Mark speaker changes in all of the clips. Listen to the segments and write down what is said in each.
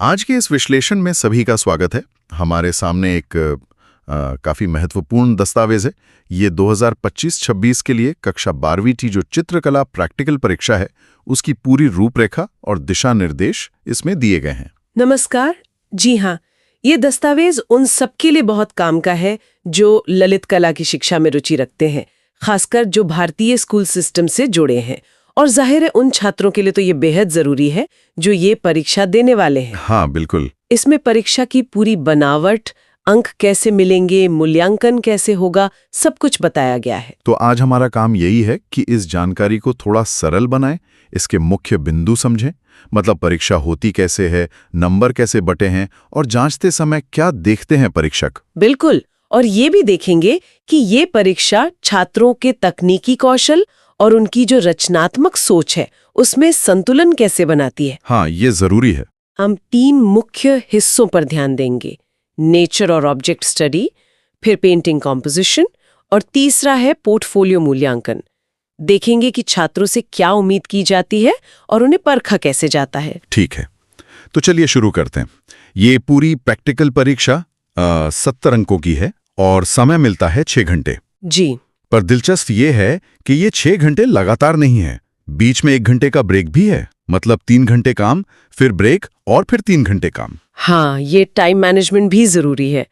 Speaker 1: आज के इस विश्लेषण में सभी का स्वागत है। हमारे सामने एक काफी महत्वपूर्ण दस्तावेज है। ये 2025-26 के लिए कक्षा 12वीं की जो चित्रकला प्रैक्टिकल परीक्षा है उसकी पूरी रूपरेखा और दिशा निर्देश इसमें दिए गए हैं।
Speaker 2: नमस्कार। जी हाँ, ये दस्तावेज उन सबके लिए बहुत काम का है जो ललित कला की शिक्षा में रुचि रखते हैं, खासकर जो भारतीय स्कूल सिस्टम से जुड़े हैं। और जाहिर है उन छात्रों के लिए तो ये बेहद जरूरी है जो ये परीक्षा देने वाले हैं।
Speaker 1: हाँ बिल्कुल।
Speaker 2: इसमें परीक्षा की पूरी बनावट, अंक कैसे मिलेंगे, मूल्यांकन कैसे होगा, सब कुछ बताया गया है।
Speaker 1: तो आज हमारा काम यही है कि इस जानकारी को थोड़ा सरल बनाएं, इसके मुख्य बिंदु समझें, मतलब परीक्षा होती कैसे है, नंबर कैसे बटे हैं और जांचते समय क्या देखते हैं परीक्षक।
Speaker 2: बिल्कुल। और ये भी देखेंगे कि ये परीक्षा छात्रों के तकनीकी कौशल और उनकी जो रचनात्मक सोच है उसमें संतुलन कैसे बनाती है।
Speaker 1: हाँ, ये जरूरी है।
Speaker 2: हम 3 मुख्य हिस्सों पर ध्यान देंगे: नेचर और ऑब्जेक्ट स्टडी, फिर पेंटिंग कॉम्पोजिशन और तीसरा है पोर्टफोलियो मूल्यांकन। देखेंगे कि छात्रों से क्या उम्मीद की जाती है और उन्हें परखा कैसे जाता है।
Speaker 1: ठीक है, तो चलिए शुरू करते हैं। ये पूरी प्रैक्टिकल परीक्षा 70 अंकों की है और समय मिलता है 6 घंटे।
Speaker 2: जी।
Speaker 1: पर दिलचस्प ये है कि ये 6 घंटे लगातार नहीं है, बीच में 1 घंटे का ब्रेक भी है। मतलब 3 घंटे काम, फिर ब्रेक और फिर 3 घंटे काम।
Speaker 2: हाँ, ये टाइम मैनेजमेंट भी जरूरी है।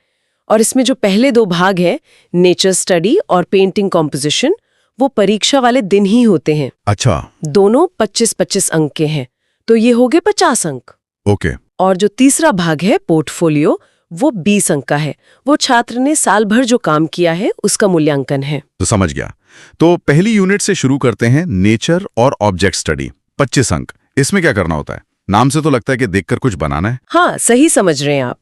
Speaker 2: और इसमें जो पहले 2 भाग हैं, नेचर स्टडी और पेंटिंग कॉम्पोजिशन, वो परीक्षा वाले दिन ही होते हैं।
Speaker 1: अच्छा।
Speaker 2: दोनों 25-25 अंक के हैं, तो ये हो गए 50 अंक।
Speaker 1: ओके।
Speaker 2: और जो तीसरा भाग है पोर्टफोलियो, वो 20 अंक का है। वो छात्र ने साल भर जो काम किया है उसका मूल्यांकन है।
Speaker 1: तो समझ गया। तो पहली यूनिट से शुरू करते हैं, नेचर और ऑब्जेक्ट स्टडी। 25 अंक। इसमें क्या करना होता है? नाम से तो लगता है कि देखकर कुछ बनाना है।
Speaker 2: हाँ, सही समझ रहे हैं आप।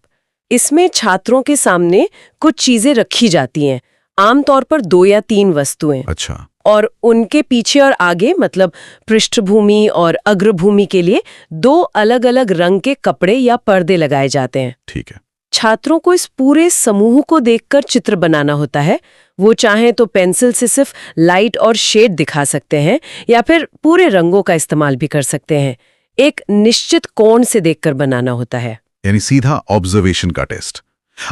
Speaker 2: इसमें छात्रों के सामने कुछ चीजें रखी जाती हैं, आमतौर पर 2 या 3 वस्तुएं।
Speaker 1: अच्छा।
Speaker 2: और उनके पीछे और आगे, मतलब पृष्ठभूमि और अग्रभूमि के लिए 2 अलग-अलग रंग के कपड़े या पर्दे लगाए जाते हैं।
Speaker 1: ठीक है।
Speaker 2: छात्रों को इस पूरे समूह को देखकर चित्र बनाना होता है। वो चाहें तो पेंसिल से सिर्फ लाइट और शेड दिखा सकते हैं या फिर पूरे रंगों का इस्तेमाल भी कर सकते हैं। एक निश्चित कोण से देखकर बनाना होता है,
Speaker 1: यानी सीधा ऑब्जर्वेशन का टेस्ट।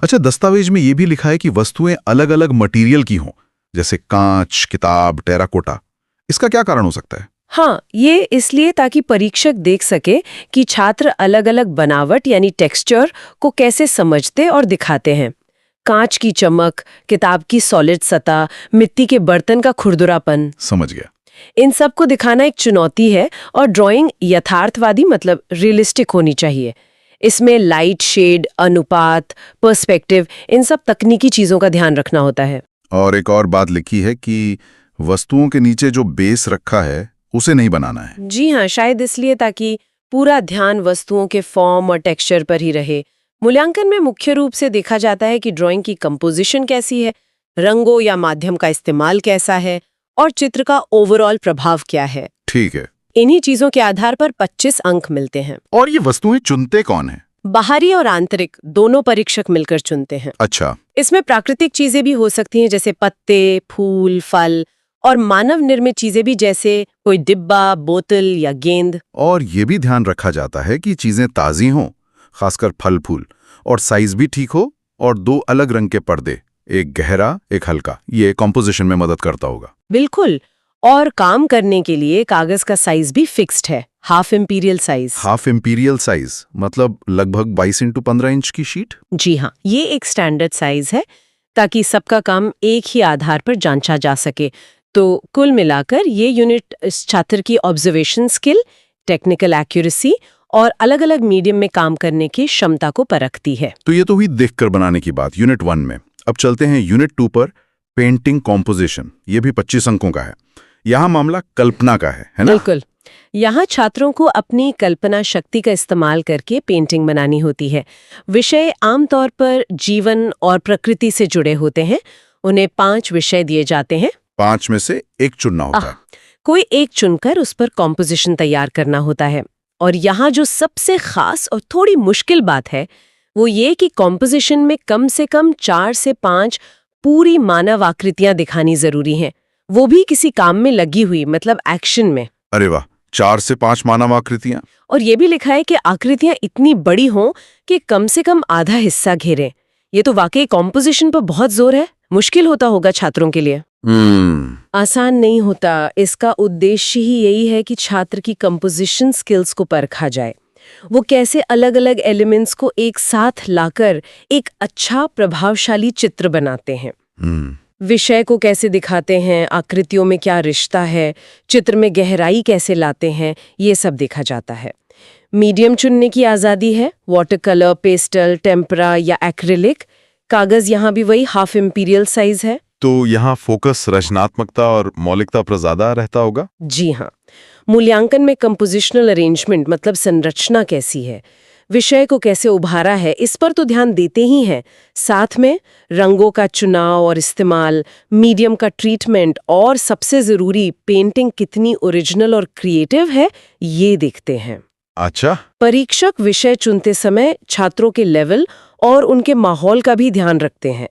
Speaker 1: अच्छा, दस्तावेज में ये भी लिखा है कि वस्तुएं अलग अलग मटेरियल की हों, जैसे कांच, किताब, टेराकोटा। इसका क्या कारण हो सकता है?
Speaker 2: हाँ, ये इसलिए ताकि परीक्षक देख सके कि छात्र अलग अलग बनावट यानी टेक्सचर को कैसे समझते और दिखाते हैं। कांच की चमक, किताब की सॉलिड सतह, मिट्टी के बर्तन का खुरदुरापन।
Speaker 1: समझ गया।
Speaker 2: इन सब को दिखाना एक चुनौती है और ड्राइंग यथार्थवादी, मतलब रियलिस्टिक होनी चाहिए। इसमें लाइट, शेड, अनुपात, पर्सपेक्टिव, इन सब तकनीकी चीजों का ध्यान रखना होता है।
Speaker 1: और एक और बात लिखी है कि वस्तुओं के नीचे जो बेस रखा है उसे नहीं बनाना है।
Speaker 2: जी हाँ, शायद इसलिए ताकि पूरा ध्यान वस्तुओं के फॉर्म और टेक्सचर पर ही रहे। मूल्यांकन में मुख्य रूप से देखा जाता है कि ड्राइंग की कंपोजिशन कैसी है, रंगों या माध्यम का इस्तेमाल कैसा है और चित्र का ओवरऑल प्रभाव क्या है।
Speaker 1: ठीक है।
Speaker 2: इन्हीं चीजों के आधार पर 25 अंक मिलते हैं।
Speaker 1: और ये वस्तुएं चुनते कौन है?
Speaker 2: बाहरी और आंतरिक दोनों परीक्षक मिलकर चुनते हैं।
Speaker 1: अच्छा।
Speaker 2: इसमें प्राकृतिक चीजें भी हो सकती हैं, जैसे पत्ते, फूल, फल, और मानव निर्मित चीजें भी, जैसे कोई डिब्बा, बोतल या गेंद।
Speaker 1: और ये भी ध्यान रखा जाता है कि चीजें ताजी हों, खासकर फल फूल, और साइज भी ठीक हो, और 2 अलग रंग के पर्दे, एक गहरा एक हल्का। ये कॉम्पोजिशन में मदद करता होगा।
Speaker 2: बिल्कुल। और काम करने के लिए कागज का साइज भी फिक्स्ड है, half imperial size.
Speaker 1: Half imperial size मतलब लगभग 22x15 इंच की शीट।
Speaker 2: जी हाँ, ये एक स्टैंडर्ड साइज है ताकि सबका काम एक ही आधार पर जांचा जा सके। तो कुल मिलाकर ये यूनिट इस छात्र की ऑब्जर्वेशन स्किल, टेक्निकल एक्यूरेसी और अलग अलग मीडियम में काम करने की क्षमता को परखती है।
Speaker 1: तो ये तो हुई देखकर बनाने की बात यूनिट 1 में। अब चलते हैं यूनिट 2 पर, पेंटिंग कॉम्पोजिशन। ये भी 25 अंकों का है। यहाँ मामला कल्पना का है ना?
Speaker 2: बिल्कुल। यहाँ छात्रों को अपनी कल्पना शक्ति का इस्तेमाल करके पेंटिंग बनानी होती है। विषय आमतौर पर जीवन और प्रकृति से जुड़े होते हैं। उन्हें 5 विषय दिए जाते हैं।
Speaker 1: 5 में से एक चुनना होता है।
Speaker 2: कोई एक चुनकर उस पर कॉम्पोजिशन तैयार करना होता है। और यहाँ जो सबसे खास और थोड़ी मुश्किल बात है वो ये कि कॉम्पोजिशन में कम से कम 4 से 5 पूरी मानव आकृतियां दिखानी जरूरी हैं, वो भी किसी काम में लगी हुई, मतलब एक्शन में।
Speaker 1: अरे वाह, 4 से 5 मानव आकृतियां।
Speaker 2: और ये भी लिखा है कि आकृतियां इतनी बड़ी हों कि कम से कम आधा हिस्सा घेरें। ये तो वाकई कॉम्पोजिशन पर बहुत जोर है। मुश्किल होता होगा छात्रों के लिए। आसान नहीं होता। इसका उद्देश्य ही यही है कि छात्र की कंपोजिशन स्किल्स को परखा जाए। वो कैसे अलग अलग एलिमेंट्स को एक साथ लाकर एक अच्छा प्रभावशाली चित्र बनाते हैं। विषय को कैसे दिखाते हैं, आकृतियों में क्या रिश्ता है, चित्र में गहराई कैसे लाते हैं, ये सब देखा जाता है। मीडियम चुनने की आज़ादी है, वाटर कलर, पेस्टल, टेम्परा या एक्रिलिक। कागज यहाँ भी वही हाफ इंपीरियल साइज है।
Speaker 1: तो यहाँ फोकस रचनात्मकता और मौलिकता पर ज्यादा रहता होगा।
Speaker 2: जी हाँ। मूल्यांकन में कंपोजिशनल अरेंजमेंट मतलब संरचना कैसी है, विषय को कैसे उभारा है, इस पर तो ध्यान देते ही हैं। साथ में रंगों का चुनाव और इस्तेमाल, मीडियम का ट्रीटमेंट और सबसे जरूरी पेंटिंग कितनी ओरिजिनल और क्रिएटिव है, ये देखते हैं।
Speaker 1: अच्छा।
Speaker 2: परीक्षक विषय चुनते समय छात्रों के लेवल और उनके माहौल का भी ध्यान रखते हैं।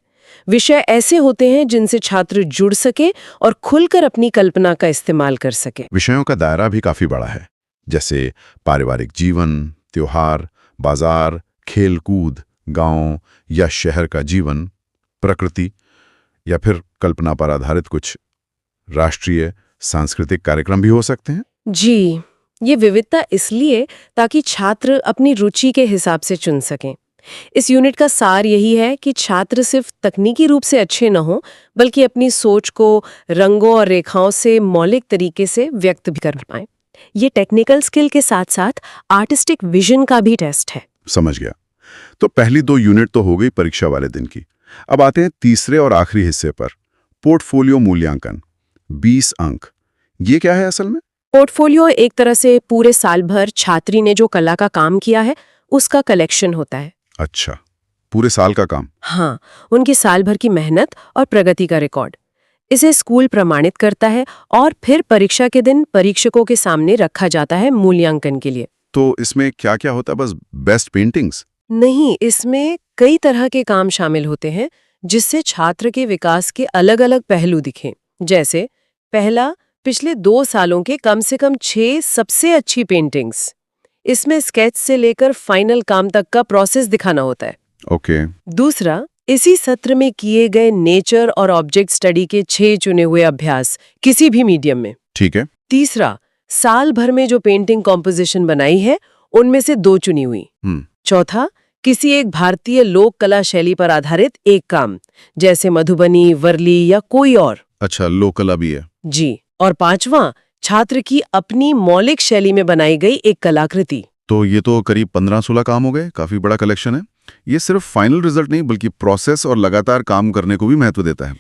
Speaker 2: विषय ऐसे होते हैं जिनसे छात्र जुड़ सके और खुलकर अपनी कल्पना का इस्तेमाल कर सके।
Speaker 1: विषयों का दायरा भी काफी बड़ा है, जैसे पारिवारिक जीवन, त्योहार, बाजार, खेलकूद, गांव या शहर का जीवन, प्रकृति, या फिर कल्पना पर आधारित कुछ राष्ट्रीय सांस्कृतिक कार्यक्रम भी हो सकते हैं।
Speaker 2: जी, ये विविधता इसलिए ताकि छात्र अपनी रुचि के हिसाब से चुन सकें। इस यूनिट का सार यही है कि छात्र सिर्फ तकनीकी रूप से अच्छे न हों, बल्कि अपनी सोच को रंगों और रेखाओं से मौलिक तरीके से व्यक्त भी कर पाएं। ये टेक्निकल स्किल के साथ साथ आर्टिस्टिक विजन का भी टेस्ट है।
Speaker 1: समझ गया। तो पहली 2 यूनिट तो हो गई परीक्षा वाले दिन की। अब आते हैं तीसरे और आखिरी हिस्से पर, पोर्टफोलियो मूल्यांकन। 20 अंक। ये क्या है असल में?
Speaker 2: पोर्टफोलियो एक तरह से पूरे साल भर छात्री ने जो कला का काम किया है उसका कलेक्शन होता है।
Speaker 1: अच्छा, पूरे साल का काम।
Speaker 2: हाँ, उनकी साल भर की मेहनत और प्रगति का रिकॉर्ड। इसे स्कूल प्रमाणित करता है और फिर परीक्षा के दिन परीक्षकों के सामने रखा जाता है मूल्यांकन के लिए।
Speaker 1: तो इसमें क्या क्या होता है? बस बेस्ट पेंटिंग्स?
Speaker 2: नहीं, इसमें कई तरह के काम शामिल होते हैं जिससे छात्र के विकास के अलग अलग पहलू दिखें। जैसे पहला, पिछले 2 सालों के कम से कम 6 सबसे अच्छी पेंटिंग्स। इसमें स्केच से लेकर फाइनल काम तक का प्रोसेस दिखाना होता है।
Speaker 1: ओके।
Speaker 2: दूसरा, इसी सत्र में किए गए नेचर और ऑब्जेक्ट स्टडी के 6 चुने हुए अभ्यास किसी भी मीडियम में।
Speaker 1: ठीक है।
Speaker 2: तीसरा, साल भर में जो पेंटिंग कॉम्पोजिशन बनाई है उनमें से 2 चुनी हुई। चौथा, किसी एक भारतीय लोक कला शैली पर आधारित एक काम, जैसे मधुबनी, वर्ली या कोई और।
Speaker 1: अच्छा, लोक कला भी है।
Speaker 2: जी। और पांचवा, छात्र की अपनी मौलिक शैली में बनाई गई एक कलाकृति।
Speaker 1: तो ये तो करीब 15-16 काम हो गए। काफी बड़ा कलेक्शन है। ये सिर्फ फाइनल रिजल्ट नहीं बल्कि प्रोसेस और लगातार काम करने को भी महत्व देता है।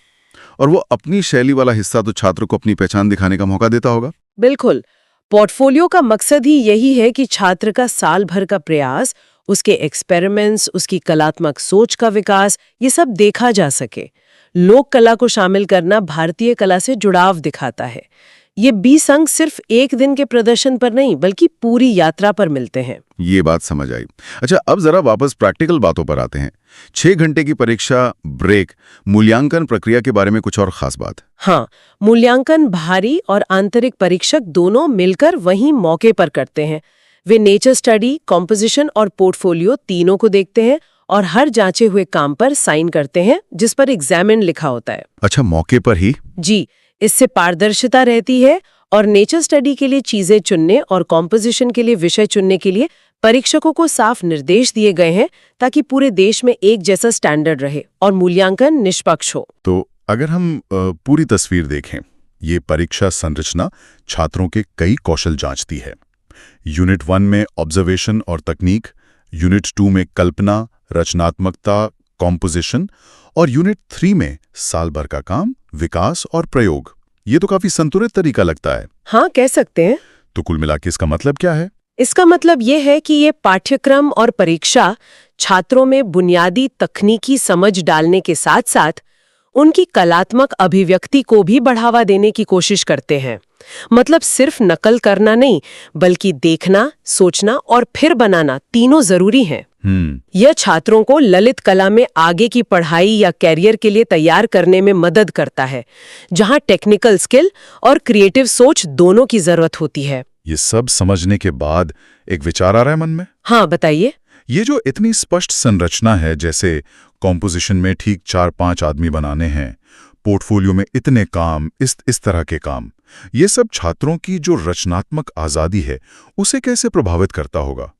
Speaker 1: और वो अपनी शैली वाला हिस्सा तो छात्र को अपनी पहचान दिखाने का मौका देता होगा।
Speaker 2: बिल्कुल। पोर्टफोलियो का मकसद ही यही है कि छात्र का साल भर का प्रयास, उसके एक्सपेरिमेंट्स, उसकी कलात्मक सोच का विकास, ये सब देखा जा सके। लोक कला को शामिल करना भारतीय कला से जुड़ाव दिखाता है। ये 20 अंक सिर्फ एक दिन के प्रदर्शन पर नहीं बल्कि पूरी यात्रा पर मिलते हैं।
Speaker 1: ये बात समझ आई। अच्छा, अब जरा वापस प्रैक्टिकल बातों पर आते हैं। 6 घंटे की परीक्षा, ब्रेक, मूल्यांकन प्रक्रिया के बारे में कुछ और खास बात?
Speaker 2: हाँ, मूल्यांकन बाहरी और आंतरिक परीक्षक दोनों मिलकर वहीं मौके पर करते हैं। वे नेचर स्टडी, कॉम्पोजिशन और पोर्टफोलियो तीनों को देखते हैं और हर जांचे हुए काम पर साइन करते हैं जिस पर एग्जामिन लिखा होता है।
Speaker 1: अच्छा, मौके पर ही?
Speaker 2: जी, इससे पारदर्शिता रहती है और नेचर स्टडी के लिए चीजें चुनने और कॉम्पोजिशन के लिए विषय चुनने के लिए परीक्षकों को साफ निर्देश दिए गए हैं ताकि पूरे देश में एक जैसा स्टैंडर्ड रहे और मूल्यांकन निष्पक्ष हो।
Speaker 1: तो अगर हम पूरी तस्वीर देखें, ये परीक्षा संरचना छात्रों के कई कौशल जांचती है। यूनिट 1 में ऑब्जर्वेशन और तकनीक, यूनिट 2 में कल्पना, रचनात्मकता, कॉम्पोजिशन, और यूनिट 3 में साल भर का काम, विकास और प्रयोग। ये तो काफी संतुलित तरीका लगता है।
Speaker 2: हाँ, कह सकते हैं।
Speaker 1: तो कुल मिलाकर इसका मतलब क्या है?
Speaker 2: इसका मतलब ये है कि ये पाठ्यक्रम और परीक्षा छात्रों में बुनियादी तकनीकी समझ डालने के साथ साथ उनकी कलात्मक अभिव्यक्ति को भी बढ़ावा देने की कोशिश करते हैं। मतलब सिर्फ नकल करना नहीं, बल्कि देखना, सोचना और फिर बनाना तीनों जरूरी हैं। यह छात्रों को ललित कला में आगे की पढ़ाई या कैरियर के लिए तैयार करने में मदद करता है, जहां टेक्निकल स्किल और क्रिएटिव सोच दोनों की जरूरत होती है।
Speaker 1: ये सब समझने के बाद एक विचार आ रहा है मन में।
Speaker 2: हाँ, बताइए।
Speaker 1: ये जो इतनी स्पष्ट संरचना है, जैसे कॉम्पोजिशन में ठीक 4-5 आदमी बनाने हैं, पोर्टफोलियो में इतने काम, इस तरह के काम, ये सब छात्रों की जो रचनात्मक आज़ादी है उसे कैसे प्रभावित करता होगा?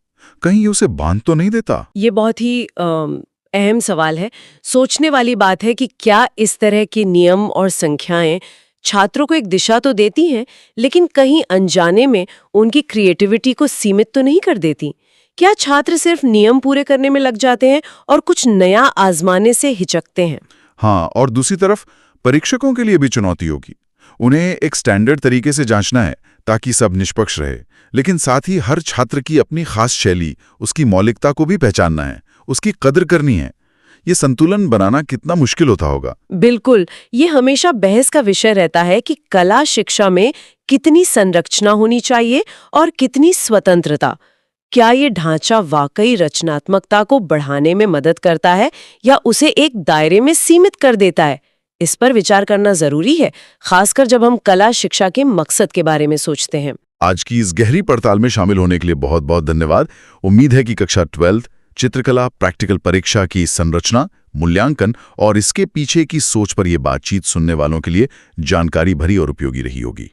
Speaker 1: कहीं ये उसे बांध तो नहीं देता?
Speaker 2: ये बहुत ही अहम सवाल है। सोचने वाली बात है कि क्या इस तरह के नियम और संख्याएं छात्रों को एक दिशा तो देती हैं, लेकिन कहीं अनजाने में उनकी क्रिएटिविटी को सीमित तो नहीं कर देती? क्या छात्र सिर्फ नियम पूरे करने में लग जाते हैं और कुछ नया आजमाने से हिचकते हैं?
Speaker 1: हाँ, और दूसरी तरफ परीक्षकों के लिए भी चुनौती होगी। उन्हें एक स्टैंडर्ड तरीके से जांचना है ताकि सब निष्पक्ष रहे, लेकिन साथ ही हर छात्र की अपनी खास शैली, उसकी मौलिकता को भी पहचानना है, उसकी कदर करनी है। ये संतुलन बनाना कितना मुश्किल होता होगा।
Speaker 2: बिल्कुल, ये हमेशा बहस का विषय रहता है कि कला शिक्षा में कितनी संरचना होनी चाहिए और कितनी स्वतंत्रता। क्या ये ढांचा वाकई रचनात्मकता को बढ़ाने में मदद करता है या उसे एक दायरे में सीमित कर देता है? इस पर विचार करना जरूरी है, खासकर जब हम कला शिक्षा के मकसद के बारे में सोचते हैं।
Speaker 1: आज की इस गहरी पड़ताल में शामिल होने के लिए बहुत बहुत धन्यवाद। उम्मीद है कि कक्षा 12 चित्रकला प्रैक्टिकल परीक्षा की संरचना, मूल्यांकन और इसके पीछे की सोच पर यह बातचीत सुनने वालों के लिए जानकारी भरी और उपयोगी रही होगी।